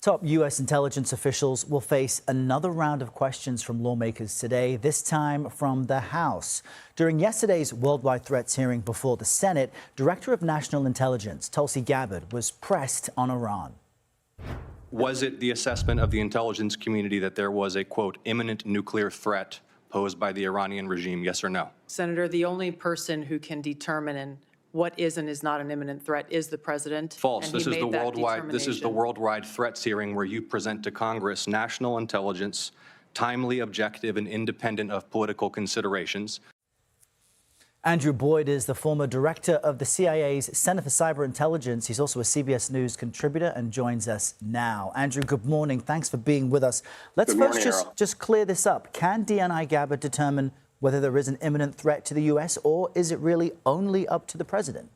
Top U.S. intelligence officials will face another round of questions from lawmakers today, this time from the House. During yesterday's worldwide threats hearing before the Senate, Director of National Intelligence Tulsi Gabbard was pressed on Iran. Was it the assessment of the intelligence community that there was a, quote, imminent nuclear threat posed by the Iranian regime, yes or no? Senator, the only person who can determine what is and is not an imminent threat is the president. False. This is the worldwide threats hearing where you present to Congress national intelligence, timely, objective, and independent of political considerations. Andrew Boyd is the former director of the CIA's Center for Cyber Intelligence. He's also a CBS News contributor and joins us now. Andrew, good morning. Thanks for being with us. Let's first just clear this up. Can DNI Gabbard determine whether there is an imminent threat to the U.S., or is it really only up to the president?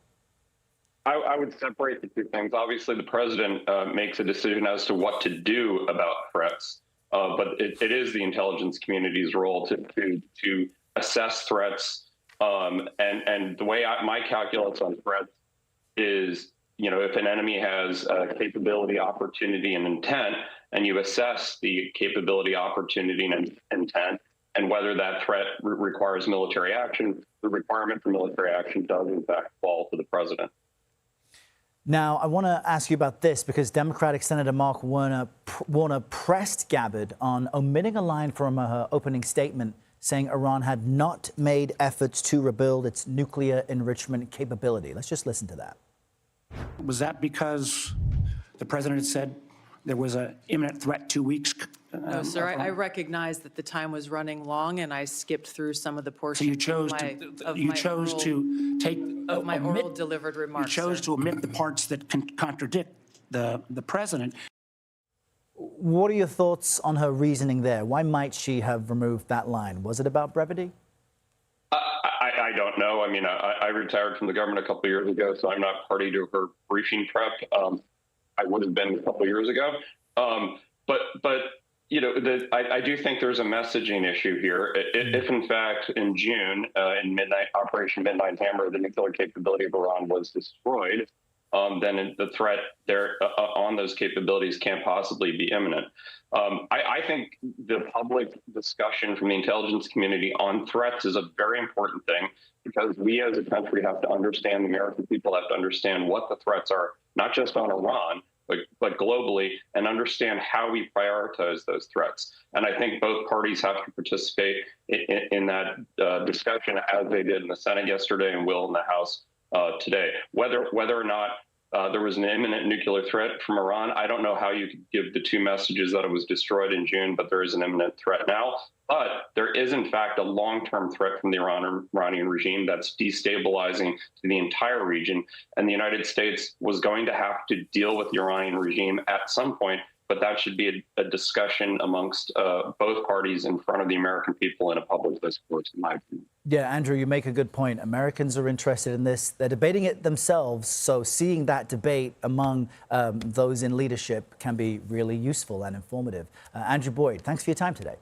I would separate the two things. Obviously, the president makes a decision as to what to do about threats, but it is the intelligence community's role to assess threats. And the way my calculus on threats is, if an enemy has capability, opportunity, and intent, and you assess the capability, opportunity, and intent, and whether that threat requires military action, the requirement for military action does, in fact, fall to the president. Now, I want to ask you about this because Democratic Senator Mark Warner pressed Gabbard on omitting a line from her opening statement saying Iran had not made efforts to rebuild its nuclear enrichment capability. Let's just listen to that. Was that because the president had said there was an imminent threat 2 weeks? No, sir. I recognize that the time was running long, and I skipped through some of the portions. So you chose to take my oral delivered remarks. You chose to omit the parts that contradict the president. What are your thoughts on her reasoning there? Why might she have removed that line? Was it about brevity? I don't know. I mean, I retired from the government a couple of years ago, so I'm not party to her briefing prep. I would have been a couple of years ago. I do think there's a messaging issue here. If in fact, in June, in Operation Midnight Hammer, the nuclear capability of Iran was destroyed, then the threat there on those capabilities can't possibly be imminent. I think the public discussion from the intelligence community on threats is a very important thing because we as a country have to understand, the American people have to understand what the threats are, not just on Iran, but globally, and understand how we prioritize those threats. And I think both parties have to participate in that discussion as they did in the Senate yesterday and will in the House today. Whether or not there was an imminent nuclear threat from Iran, I don't know how you could give the two messages that it was destroyed in June, but there is an imminent threat now. But there is, in fact, a long-term threat from the Iranian regime that's destabilizing to the entire region. And the United States was going to have to deal with the Iranian regime at some point, but that should be a discussion amongst both parties in front of the American people in a public discourse, in my opinion. Yeah, Andrew, you make a good point. Americans are interested in this. They're debating it themselves. So seeing that debate among those in leadership can be really useful and informative. Andrew Boyd, thanks for your time today.